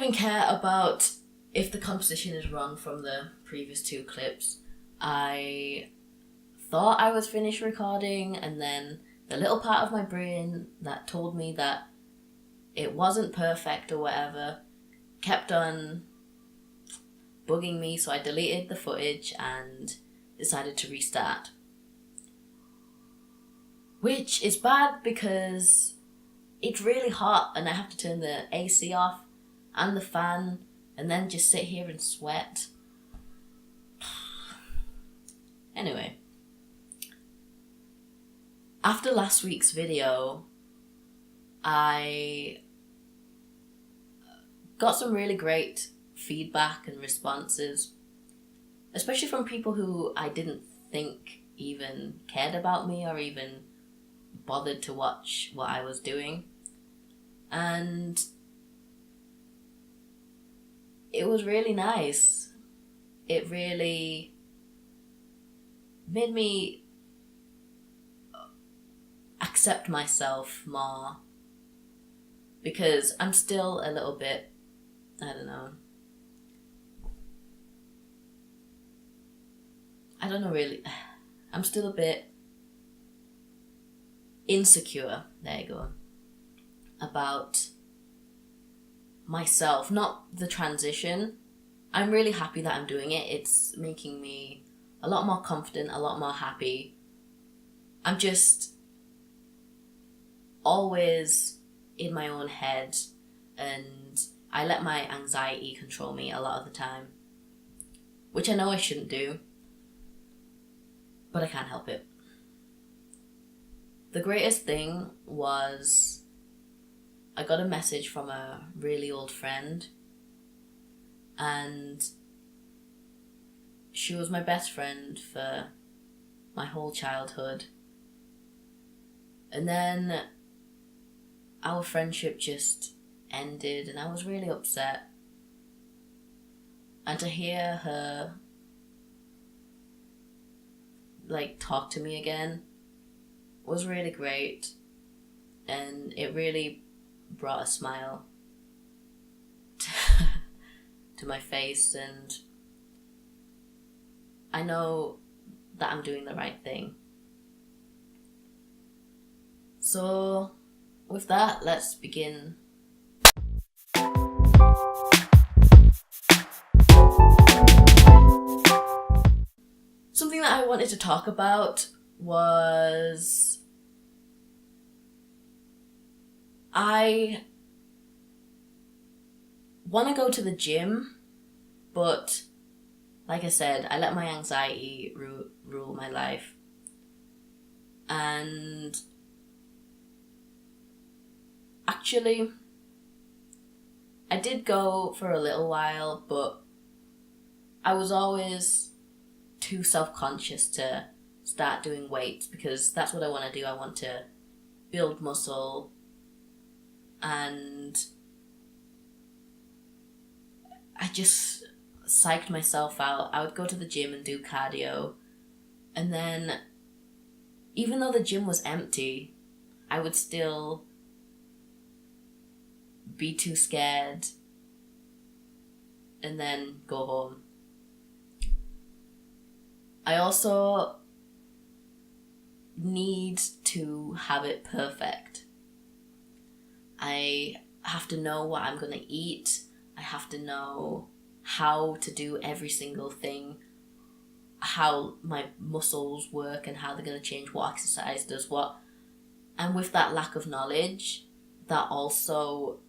even care about if the composition is wrong from the previous 2 clips. I thought I was finished recording, and then the little part of my brain that told me that it wasn't perfect or whatever kept on bugging me, so I deleted the footage and decided to restart. Which is bad because it's really hot and I have to turn the AC off and the fan and then just sit here and sweat. Anyway, after last week's video, I got some really great feedback and responses, especially from people who I didn't think even cared about me or even bothered to watch what I was doing. And it was really nice. It really made me accept myself more, because I'm still a little bit, I don't know really, I'm still a bit insecure, there you go, about myself, not the transition. I'm really happy that I'm doing it. It's making me a lot more confident, a lot more happy. I'm just always in my own head, and I let my anxiety control me a lot of the time, which I know I shouldn't do, but I can't help it. The greatest thing was I got a message from a really old friend, and she was my best friend for my whole childhood. And then our friendship just ended and I was really upset. And to hear her talk to me again was really great, and it really brought a smile to my face, and I know that I'm doing the right thing. So with that, let's begin. Something that I wanted to talk about was I want to go to the gym, but like I said, I let my anxiety rule my life. And actually, I did go for a little while, but I was always too self-conscious to start doing weights, because that's what I want to do. I want to build muscle, and I just psyched myself out. I would go to the gym and do cardio, and then even though the gym was empty, I would still be too scared and then go home. I also need to have it perfect. I have to know what I'm going to eat. I have to know how to do every single thing, how my muscles work and how they're going to change, what exercise does what. And with that lack of knowledge, that also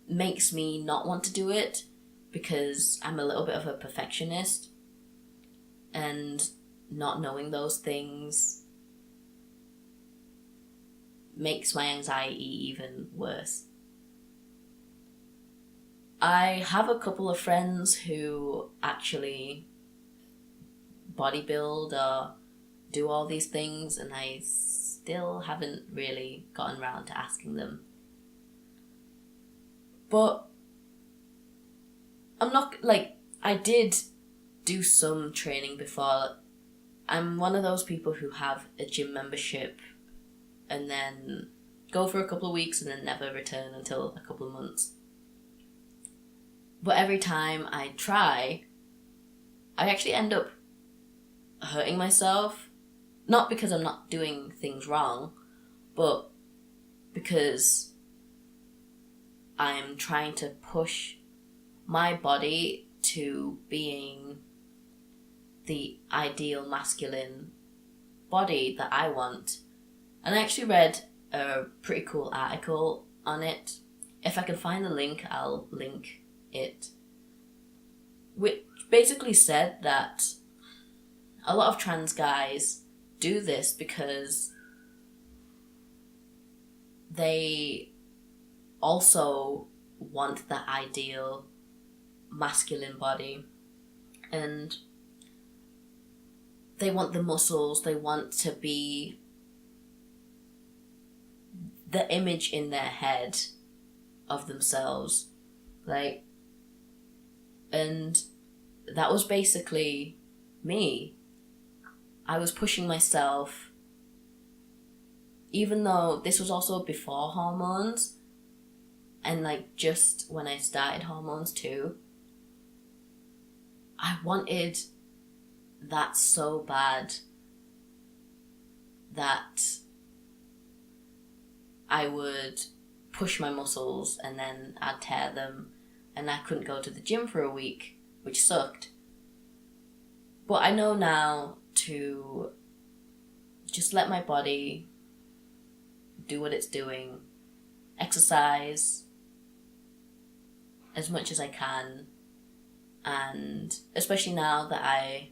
makes me not want to do it, because I'm a little bit of a perfectionist, and not knowing those things makes my anxiety even worse. I have a couple of friends who actually bodybuild or do all these things, and I still haven't really gotten around to asking them. But I'm not, I did do some training before. I'm one of those people who have a gym membership and then go for a couple of weeks and then never return until a couple of months. But every time I try, I actually end up hurting myself. Not because I'm not doing things wrong, but because I'm trying to push my body to being the ideal masculine body that I want. And I actually read a pretty cool article on it. If I can find the link, I'll link it. Which basically said that a lot of trans guys do this because they also want that ideal masculine body, and they want the muscles, they want to be the image in their head of themselves, like, and that was basically me. I was pushing myself, even though this was also before hormones, and like just when I started hormones too. I wanted that so bad that I would push my muscles and then I'd tear them and I couldn't go to the gym for a week, which sucked. But I know now to just let my body do what it's doing, exercise as much as I can, and especially now that I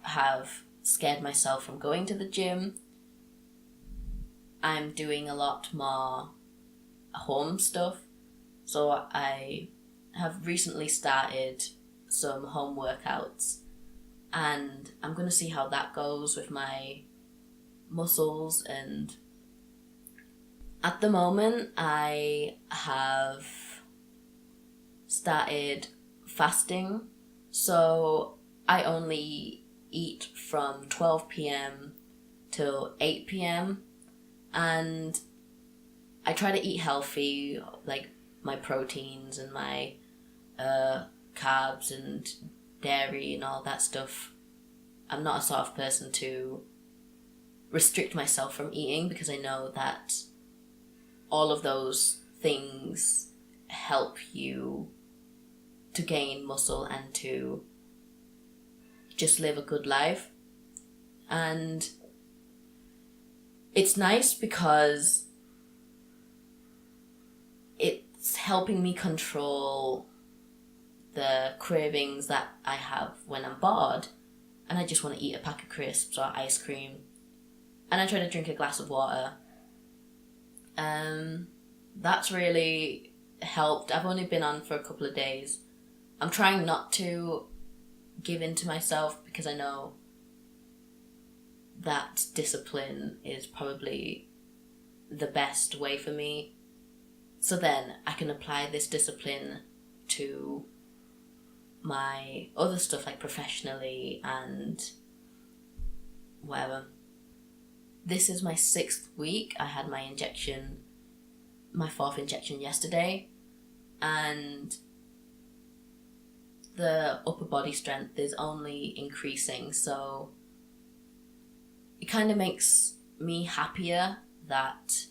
have scared myself from going to the gym, I'm doing a lot more home stuff. So I have recently started some home workouts, and I'm going to see how that goes with my muscles. And at the moment I have started fasting, so I only eat from 12 p.m. till 8 p.m. and I try to eat healthy, like my proteins and my carbs and dairy and all that stuff. I'm not a sort of person to restrict myself from eating because I know that all of those things help you to gain muscle and to just live a good life. And it's nice because it's helping me control the cravings that I have when I'm bored and I just want to eat a pack of crisps or ice cream, and I try to drink a glass of water. That's really helped. I've only been on for a couple of days. I'm trying not to give in to myself because I know that discipline is probably the best way for me. So then I can apply this discipline to my other stuff, like professionally and whatever. This is my 6th week. I had my injection, my 4th injection yesterday, and the upper body strength is only increasing, so it kind of makes me happier that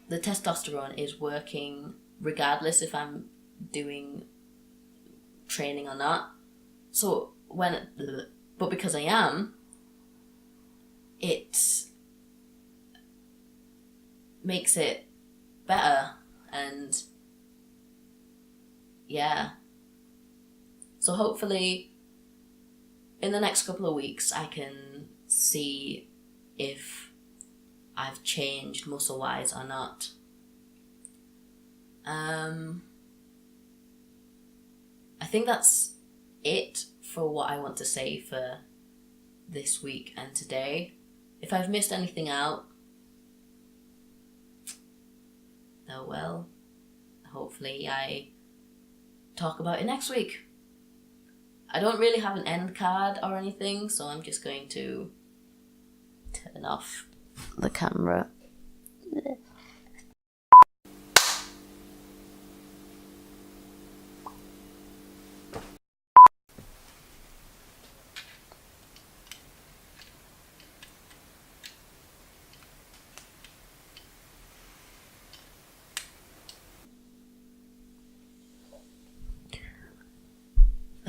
the testosterone is working regardless if I'm doing training or not. So but because I am, it makes it better, and yeah. So hopefully in the next couple of weeks I can see if I've changed muscle-wise or not. I think that's it for what I want to say for this week and today. If I've missed anything out, oh well. Hopefully I talk about it next week. I don't really have an end card or anything, so I'm just going to turn off the camera.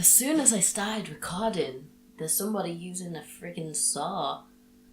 as soon as I started recording, there's somebody using a friggin' saw